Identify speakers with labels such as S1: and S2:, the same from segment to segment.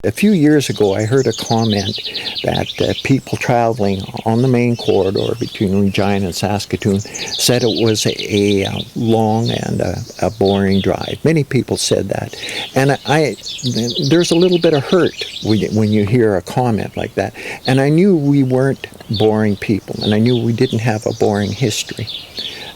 S1: A few years ago, I heard a comment that people traveling on the main corridor between Regina and Saskatoon said it was a long and a boring drive. Many people said that. And there's a little bit of hurt when you hear a comment like that. And I knew we weren't boring people, and I knew we didn't have a boring history.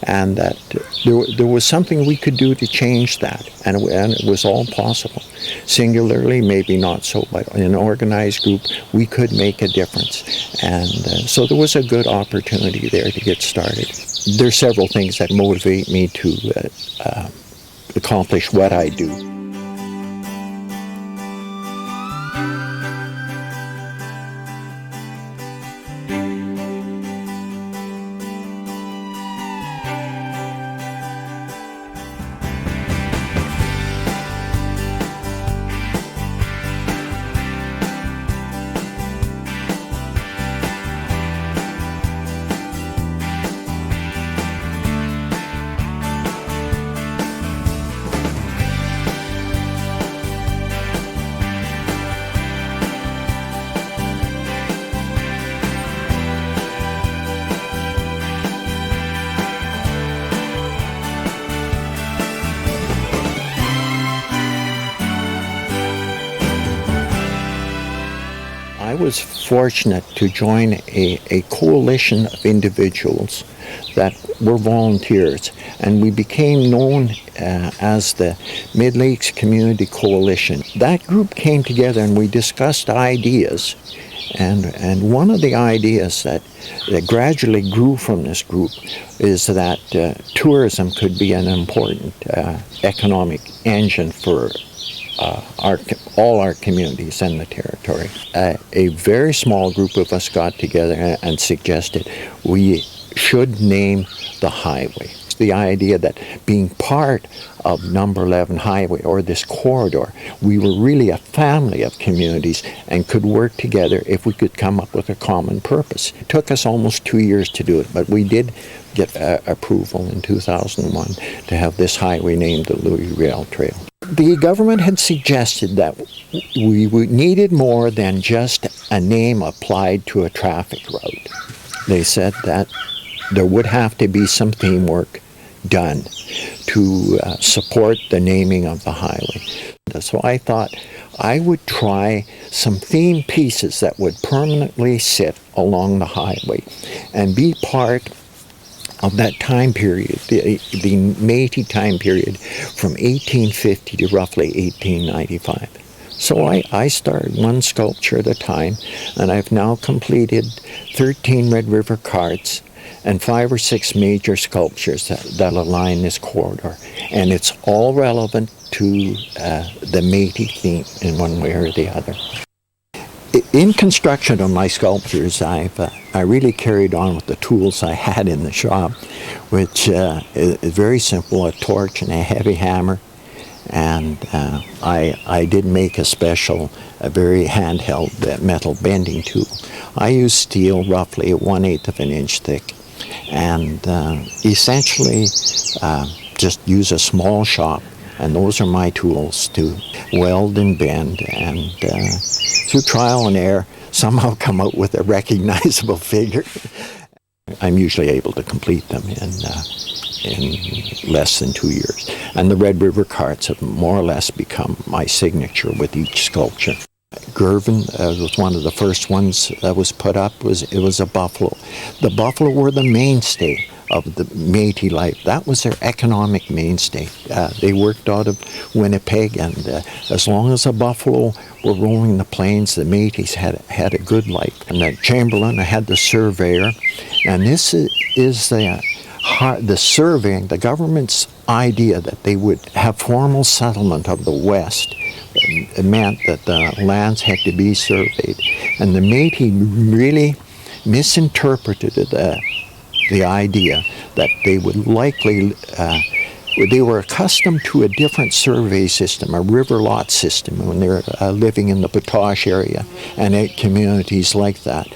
S1: And that there was something we could do to change that, and it was all possible. Singularly, maybe not so, but in an organized group, we could make a difference. And so there was a good opportunity there to get started. There's several things that motivate me to accomplish what I do. I was fortunate to join a coalition of individuals that were volunteers, and we became known as the Mid-Lakes Community Coalition. That group came together and we discussed ideas, and one of the ideas that gradually grew from this group is that tourism could be an important economic engine for all our communities in the territory. A very small group of us got together and suggested we should name the highway. It's the idea that being part of Number 11 Highway, or this corridor, we were really a family of communities and could work together if we could come up with a common purpose. It took us almost 2 years to do it, but we did get approval in 2001 to have this highway named the Louis Reil Trail. The government had suggested that we needed more than just a name applied to a traffic route. They said that there would have to be some teamwork done to support the naming of the highway. So I thought I would try some theme pieces that would permanently sit along the highway and be part of that time period, the Métis time period from 1850 to roughly 1895. So I started one sculpture at a time, and I've now completed 13 Red River carts and 5 or 6 major sculptures that align this corridor. And it's all relevant to the Métis theme in one way or the other. In construction of my sculptures, I really carried on with the tools I had in the shop, which is very simple: a torch and a heavy hammer. And I did make a very handheld metal bending tool. I used steel roughly 1/8 of an inch thick, and essentially just use a small shop. And those are my tools to weld and bend, and through trial and error, somehow come out with a recognizable figure. I'm usually able to complete them in less than 2 years. And the Red River carts have more or less become my signature with each sculpture. Gervin was one of the first ones that was put up. It was a buffalo. The buffalo were the mainstay of the Métis life. That was their economic mainstay. They worked out of Winnipeg, and as long as the buffalo were roaming the plains, the Métis had a good life. And at Chamberlain, I had the surveyor, and this is the surveying, the government's idea that they would have formal settlement of the West. It meant that the lands had to be surveyed, and the Métis really misinterpreted the idea that they would likely, they were accustomed to a different survey system, a river lot system, when they were living in the Potash area and at communities like that.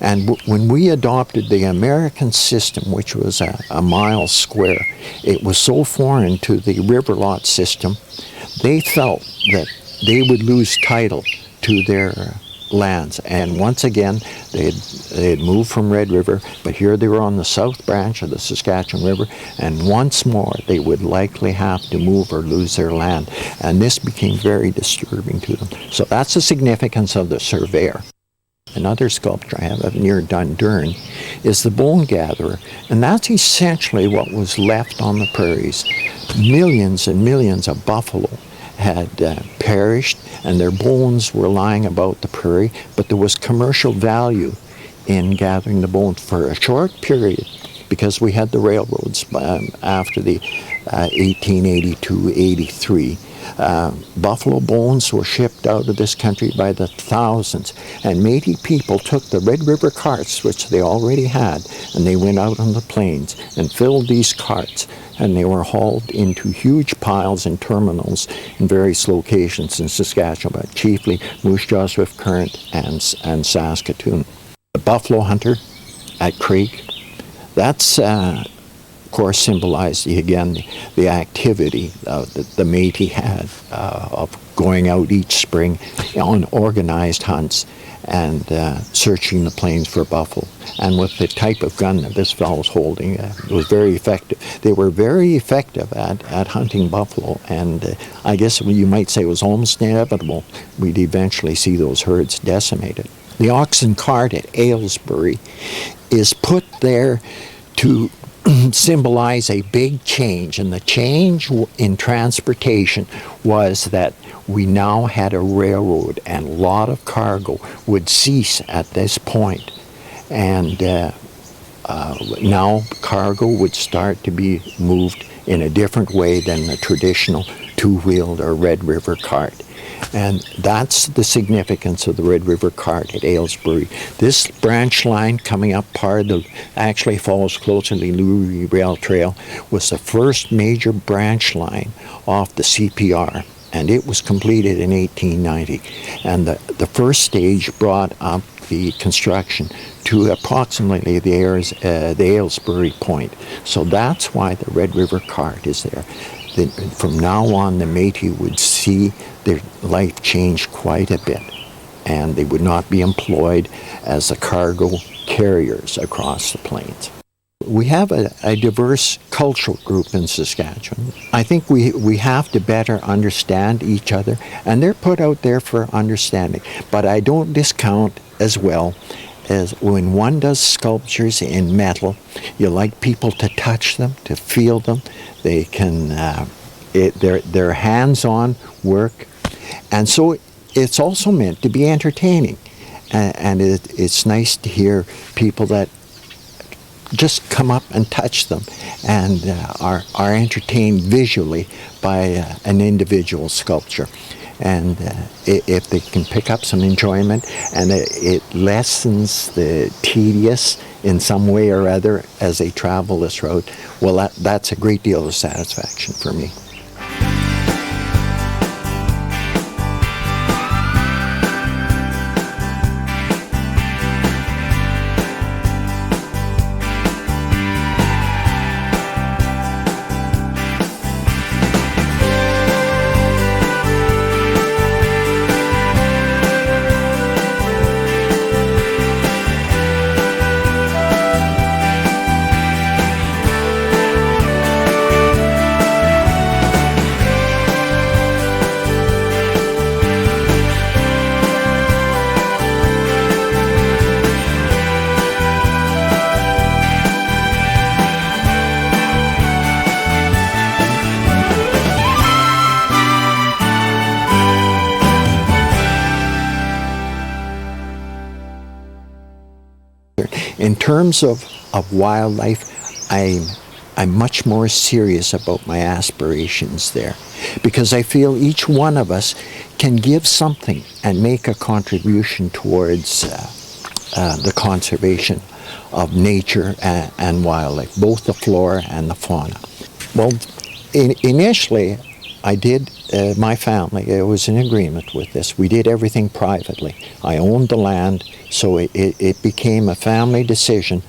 S1: And when we adopted the American system, which was a mile square, it was so foreign to the river lot system, they felt that they would lose title to their lands. And once again, they had moved from Red River, but here they were on the south branch of the Saskatchewan River, and once more they would likely have to move or lose their land. And this became very disturbing to them. So that's the significance of the surveyor. Another sculpture I have up near Dundurn is the Bone Gatherer, and that's essentially what was left on the prairies. Millions and millions of buffalo had perished, and their bones were lying about the prairie, but there was commercial value in gathering the bones for a short period because we had the railroads after the 1882-83. Buffalo bones were shipped out of this country by the thousands, and Métis people took the Red River carts, which they already had, and they went out on the plains and filled these carts, and they were hauled into huge piles and terminals in various locations in Saskatchewan, but chiefly Moose Jaw, Swift Current, and Saskatoon. The buffalo hunter at Craig, that's of course symbolized again the activity that the Métis had of going out each spring on organized hunts and searching the plains for buffalo. And with the type of gun that this fellow was holding, it was very effective. They were very effective at hunting buffalo, and I guess you might say it was almost inevitable we'd eventually see those herds decimated. The oxen cart at Aylesbury is put there to symbolize a big change, and the change in transportation was that we now had a railroad, and a lot of cargo would cease at this point, and now cargo would start to be moved in a different way than the traditional two-wheeled or Red River cart. And that's the significance of the Red River cart at Aylesbury. This branch line coming up actually follows closely the Louis Reil Trail, was the first major branch line off the CPR, and it was completed in 1890. And the first stage brought up the construction to approximately the Aylesbury point. So that's why the Red River cart is there. From now on, the Métis would see their life change quite a bit, and they would not be employed as the cargo carriers across the plains. We have a diverse cultural group in Saskatchewan. I think we have to better understand each other, and they're put out there for understanding. But I don't discount as well as when one does sculptures in metal, you like people to touch them, to feel them. They can, they're hands-on work. And so it's also meant to be entertaining. And it's nice to hear people that just come up and touch them and are entertained visually by an individual sculpture. And if they can pick up some enjoyment and it lessens the tedious in some way or other as they travel this road, well, that's a great deal of satisfaction for me. In terms of wildlife, I'm much more serious about my aspirations there, because I feel each one of us can give something and make a contribution towards the conservation of nature and wildlife, both the flora and the fauna. Well, initially, I did, my family, was in agreement with this. We did everything privately. I owned the land, so it became a family decision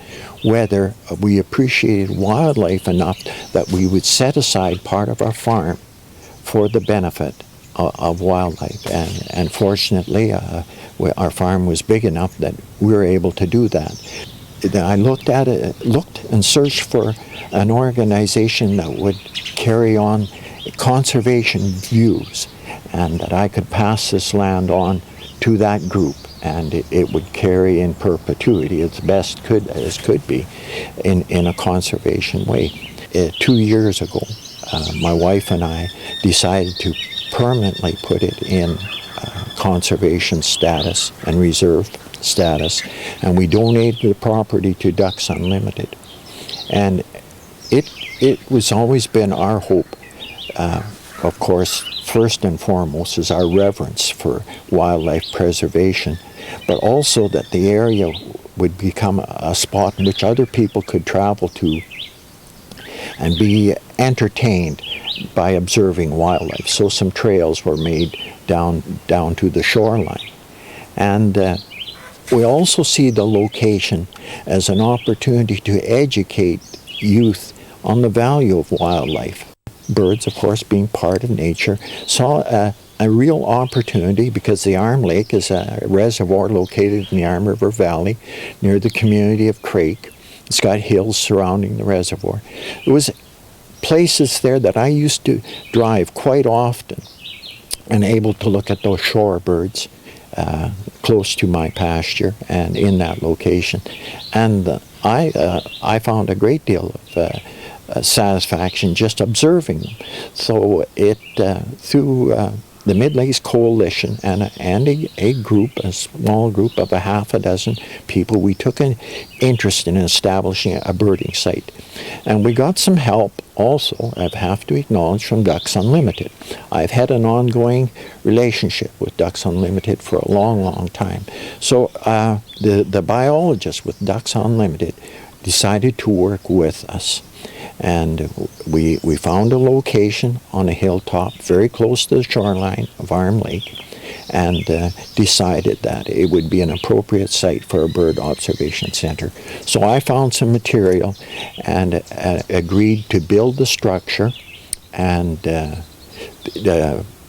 S1: whether we appreciated wildlife enough that we would set aside part of our farm for the benefit of wildlife, and fortunately our farm was big enough that we were able to do that. I looked and searched for an organization that would carry on conservation views, and that I could pass this land on to that group, and it would carry in perpetuity as best could be in a conservation way. 2 years ago, my wife and I decided to permanently put it in conservation status and reserve status, and we donated the property to Ducks Unlimited. And it was always been our hope, of course, first and foremost is our reverence for wildlife preservation, but also that the area would become a spot in which other people could travel to and be entertained by observing wildlife. So some trails were made down to the shoreline. And we also see the location as an opportunity to educate youth on the value of wildlife. Birds, of course, being part of nature, saw a real opportunity because the Arm Lake is a reservoir located in the Arm River Valley near the community of Crake. It's got hills surrounding the reservoir. There was places there that I used to drive quite often and able to look at those shorebirds close to my pasture and in that location. And I found a great deal of satisfaction just observing them. So it through the Mid-Lakes Coalition and a small group of a half a dozen people, we took an interest in establishing a birding site. And we got some help also, I have to acknowledge, from Ducks Unlimited. I've had an ongoing relationship with Ducks Unlimited for a long, long time. So the biologists with Ducks Unlimited decided to work with us. And we found a location on a hilltop very close to the shoreline of Arm Lake, and decided that it would be an appropriate site for a bird observation center. So I found some material and agreed to build the structure, and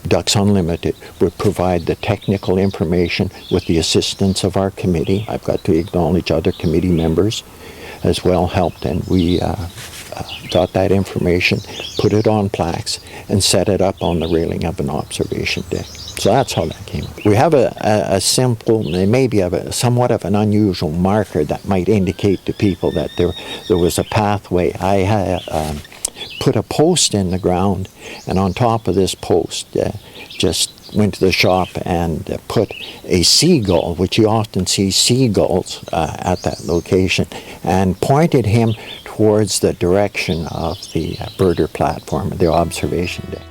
S1: Ducks Unlimited would provide the technical information with the assistance of our committee. I've got to acknowledge other committee members as well helped, and we got that information, put it on plaques, and set it up on the railing of an observation deck. So that's how that came. We have a simple, maybe somewhat of an unusual marker that might indicate to people that there was a pathway. I put a post in the ground, and on top of this post, just went to the shop and put a seagull, which you often see seagulls at that location, and pointed him towards the direction of the birder platform, the observation deck.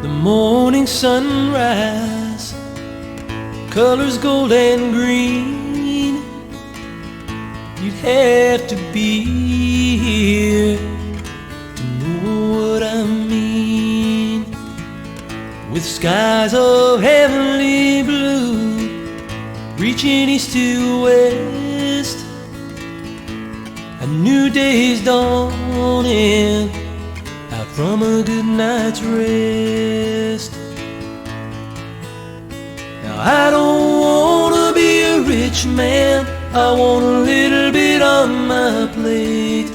S2: The morning sunrise, colors gold and green. You'd have to be here to know what I mean. With skies of heavenly blue, reaching east to west, a new day's dawning out from a good night's rest. Now I don't wanna be a rich man, I want a little bit on my plate.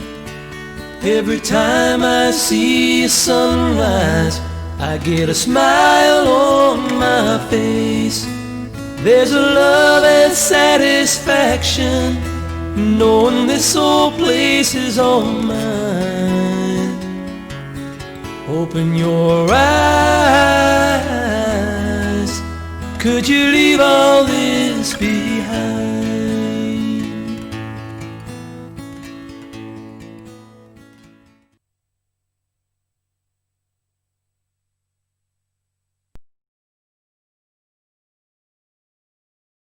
S2: Every time I see a sunrise, I get a smile on my face. There's a love and satisfaction knowing this old place is all mine. Open your eyes, could you leave all this behind?